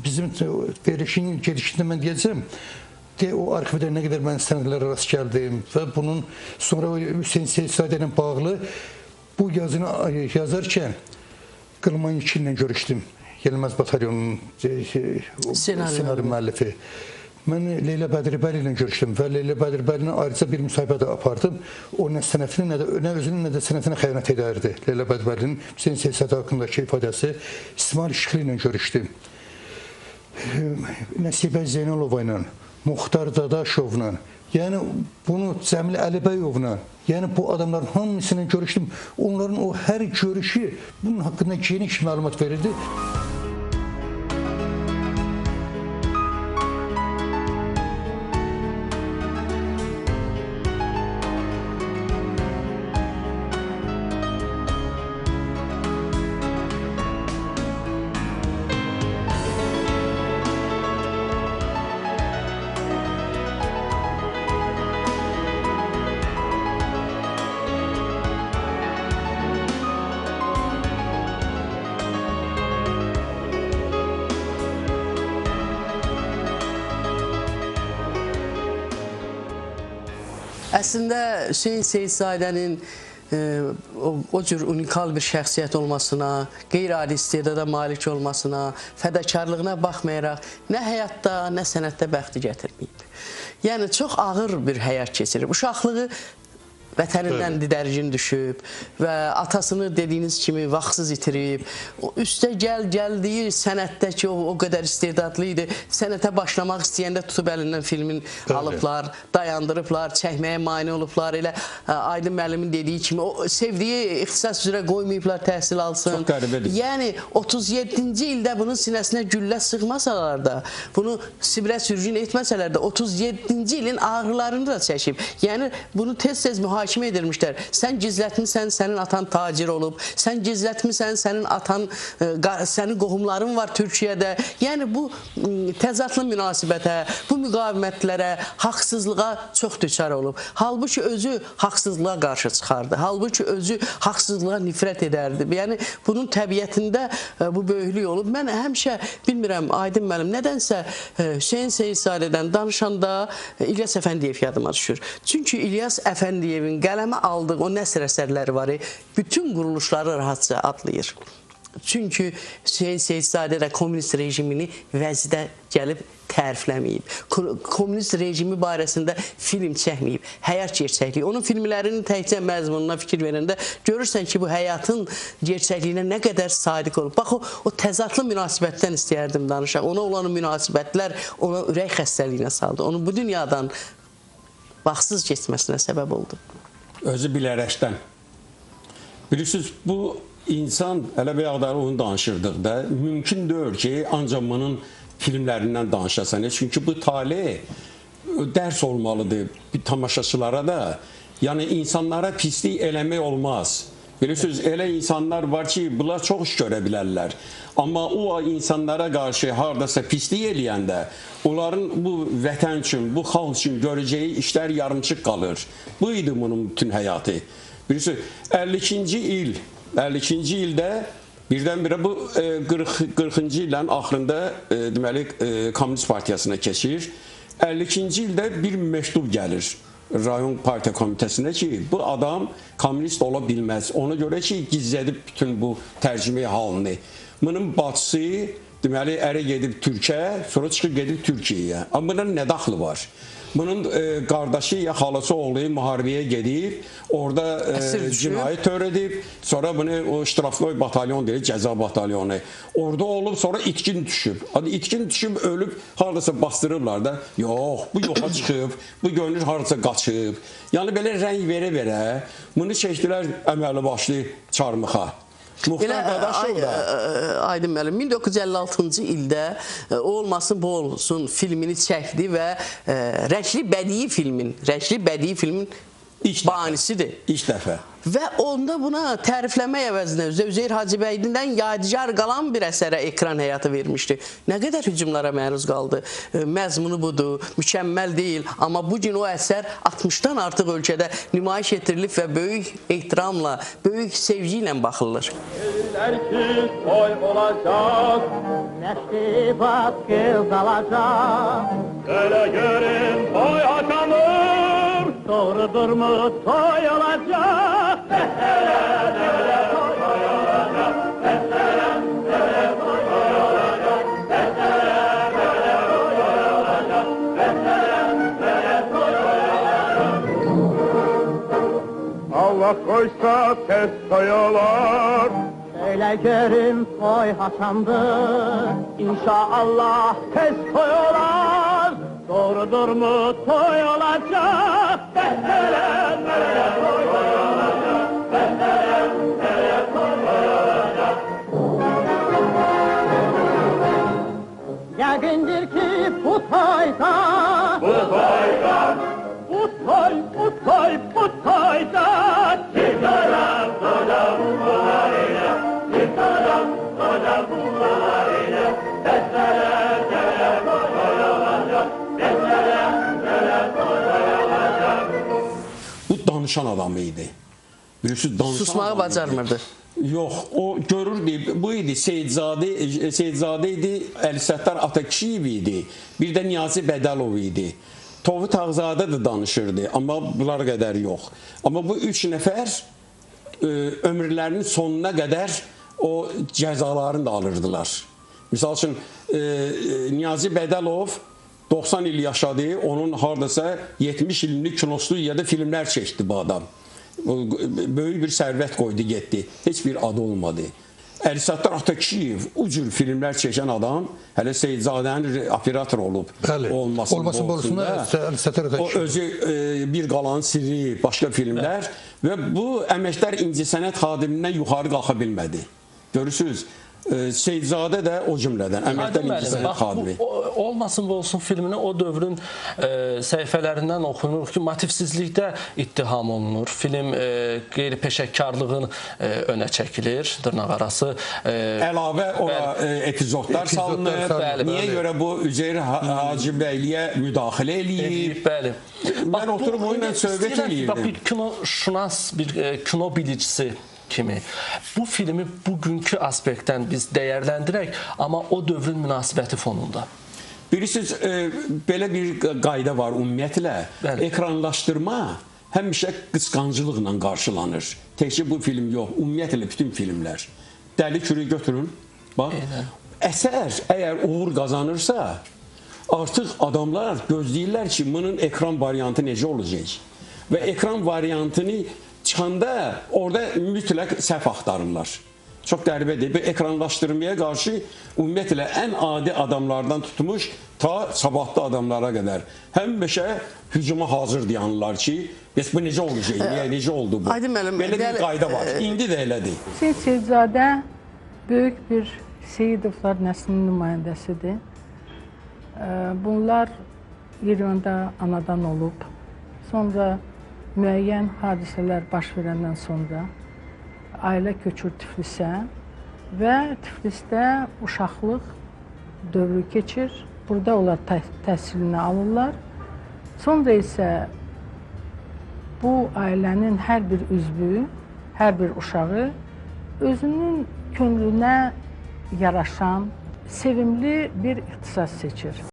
bizim verişin gedişində mən deyəcəm, o arxivdə nə qədər mən sənədlərə rast gəldim və bunun sonra Hüseyn Seyidzadə ilə bağlı bu yazını yazarkən Qılman İlkin ilə görüşdüm. Yelməz Batalyonunun senaryo müəllifi. Mən Leyla Bədirbəli ilə görüşdüm və Leyla Bədirbəli ilə ayrıca bir müsahibə də apardım. O nə sənətinə, nə özünün, nə də sənətinə xəyanət edərdi. Leyla Bədirbəlinin Hüseyn Seyidzadə haqqındakı ifadəsi. İsmail Şıxlı ilə görüşdüm. Nəsibə Zeynalova ilə, Muxtar Dadaşovla, yəni bunu Cəmil Əlibəyovla, yəni bu adamların hamısıyla görüşdüm. Onların o hər görüşü bunun haqqında geniş məlumat verirdi. Əslində Hüseyn Seyidzadənin o cür unikal bir şəxsiyyət olmasına, qeyri-adi istedada malik olmasına, fədakarlığına baxmayaraq nə həyatda, nə sənətdə bəxti gətirməyib. Yəni, çox ağır bir həyat keçirib. Uşaqlığı vətənindən didərgin düşüb və atasını dediyiniz kimi vaxtsız itirib. Üstə gəldiyi sənətdəki o qədər istedadlı idi. Sənətə başlamaq istəyəndə tutub əlindən filmin alıblar, dayandırıblar, çəkməyə mane olublar. Elə Aydın müəllimin dediyi kimi o sevdiyi ixtisas üzrə qoymayıblar təhsil alsın. Çox qəribədir. Yəni 37-ci ildə bunun sinəsinə güllə sıxmasalar da, bunu Sibirə sürgün etməsələr də 37-ci ilin ağrılarını da çəkib. Yəni bunu tez-tez mühakimə edilmişlər. Sən gizlətmisən, sənin atan tacir olub. Sən gizlətmisən, sənin atan, sənin qohumların var Türkiyədə. Yəni bu təzadlı münasibətə, bu müqavimətlərə, haqsızlığa çox düçar olub. Halbuki özü haqsızlığa qarşı çıxardı. Halbuki özü haqsızlığa nifrət edərdi. Yəni bunun təbiətində bu böyüklük olub. Mən həmişə bilmirəm, Aydın müəllim, nədənsə Hüseyn Seyidzadədən danışanda İlyas Əfəndiyev yadıma düşür. Çünki İlyas Əfəndiyevin qələmə aldığı o nəsr əsərləri var, bütün quruluşları rahatca adlayır. Çünki Hüseyn Seyidzadə də kommunist rejimini vəzidə gəlib tərifləməyib. Kommunist rejimi barəsində film çəkməyib. Həyat gerçəkliyi. Onun filmlərinin təkcə məzmununa fikir verəndə görürsən ki, bu həyatın gerçəkliyinə nə qədər sadiq olub. Bax, o təzadlı münasibətdən istəyərdim danışaq. Ona olan münasibətlər ona ürək xəstəliyinə saldı. Onu bu dünyadan vaxtsız keçməsinə səbəb oldu. Özü bilərəkdən. Bilirsiniz, bu insan, hələ bir yağdarı onu danışırdıq da, mümkün deyil ki, ancaq bunun filmlərindən danışasan. Çünki bu tali dərs olmalıdır tamaşaçılara da. Yəni, insanlara pislik eləmək olmaz. Bilirsiniz, elə insanlar var ki, bunlar çox iş görə bilərlər. Amma o insanlara qarşı haradasa pislik eləyəndə, onların bu vətən üçün, bu xalq üçün görəcəyi işlər yarımçıq qalır. Bu idi bunun bütün həyatı. Bilirsiniz, 52-ci ildə birdən-birə bu 40-cı illərin axırında deməli Komünist Partiyasına keçir. 52-ci ildə bir məktub gəlir rayon partiya komitəsinə ki, bu adam kommunist ola bilməz. Ona görə ki, gizlədib bütün bu tərcümə halını. Bunun bacısı deməli ərə gedib Türkiyə, sonra çıxıb gedib Türkiyəyə. Amma bunun nə daxlı var? Bunun qardaşı ya xalası oğlu müharibəyə gedib, orada cinayət törədib, sonra bunu o ştrafnoy batalyon deyil, cəza batalyonu. Orada olub, sonra itkin düşüb. İtkin düşüb, ölüb, haradasa bastırırlar da. Yox, bu yoxa çıxıb, bu görünür haradasa qaçıb. Yəni belə rəng verə-verə bunu çəkdilər əməli başlı çarmıxa. Aydın müəllim, 1956-cı ildə Olmasın Bu Olsun filmini çəkdi və Rəşli Bədii filmin banisidir. İlk dəfə. Və onda buna tərifləmək əvəzinə Üzeyir Hacıbəylidən yadigar qalan bir əsərə ekran həyatı vermişdi. Nə qədər hücumlara məruz qaldı. Məzmunu budur, mükəmməl deyil. Amma bu gün o əsər 60-dan artıq ölkədə nümayiş etdirilib və böyük ehtiramla, böyük sevgi ilə baxılır. Gözlər ki, toy olacaq, nəşri qız alacaq. Elə görün toy hakamır, doğrudurmu toy olacaq. Allah koysa tez toy olar. Öyle görün toy hasamdır. İnşallah tez toy olar. Doğrudur mu toy olacak? Nereye toy olacak? Nereye toy olacak? Yakındır ki bu toyda, bu toyda çıkaran dola buharıyla, çıkaran dola buharıyla, beslere toy olacak, beslere toy olacak. Bu danışan adam idi. Bilirsiniz, danışan Susmağı adam bacarmırdı. Yox, o görürdü. Bu idi Seyidzadə idi, Əlisəttar Atakişiyev idi. Bir də Niyazi Bədəlov idi. Tovut Ağzadə də danışırdı, amma bunlar qədər yox. Amma bu üç nəfər ömürlərinin sonuna qədər o cəzalarını da alırdılar. Misal üçün, Niyazi Bədəlov 90 il yaşadı, onun haradasa 70 ilini kinostudiyada filmlər çəkdi bu adam. Böyük bir sərvət qoydu, getdi. Heç bir adı olmadı. Əlisəttar Atakişiyev o cür filmlər çəkən adam, hələ Seyidzadənin operator olub. Olmasın borusunda Əlisəttar Atakişiyev. O özü Bir qalanın sirri, başqa filmlər və bu əməkdar incəsənət xadimindən yuxarı qalxa bilmədi. Görürsünüz, Seyidzadə də o cümlədən əməkdar incəsənət xadimi. Olmasın və olsun filmini o dövrün səhifələrindən oxunur ki, motivsizlikdə ittiham olunur. Film qeyri-peşəkarlığın önə çəkilir, dırnaq arası. Əlavə ora epizodlar salınır. Niyə görə bu Üzeyir Hacıbəyliyə müdaxilə eləyib? Bəli. Mən oturub onunla söhbət eləyirdim. Bir kinoşünas, bir kino bilicisi kimi bu filmi bugünkü aspektdən biz dəyərləndirək, amma o dövrün münasibəti fonunda. Bilirsiniz, belə bir qayda var ümumiyyətlə. Ekranlaşdırma həmişə qısqancılıqla qarşılanır. Təkcə bu film yox, ümumiyyətlə bütün filmlər. Dəli Kürü götürün, bax. Əsər əgər uğur qazanırsa, artıq adamlar gözləyirlər ki, bunun ekran variantı necə olacaq. Və ekran variantını çıxanda orada mütləq səhv axtarırlar. Çox qəribədir. Bu ekranlaşdırmaya qarşı ümumiyyətlə ən adi adamlardan tutmuş ta sabahlı adamlara qədər həmişə hücuma hazır deyanlar ki, bəs bu necə olacaq, necə oldu bu? Belə bir qayda var. İndi də elədir. Seyidzadə böyük bir Seyidovlar nəslinin nümayəndəsidir. Bunlar İranda anadan olub. Sonra müəyyən hadisələr baş verəndən sonra ailə köçür Tiflisə və Tiflisdə uşaqlıq dövrü keçir. Burada onlar təhsilini alırlar. Sonra isə bu ailənin hər bir üzvü, hər bir uşağı özünün könlünə yaraşan sevimli bir ixtisas seçir.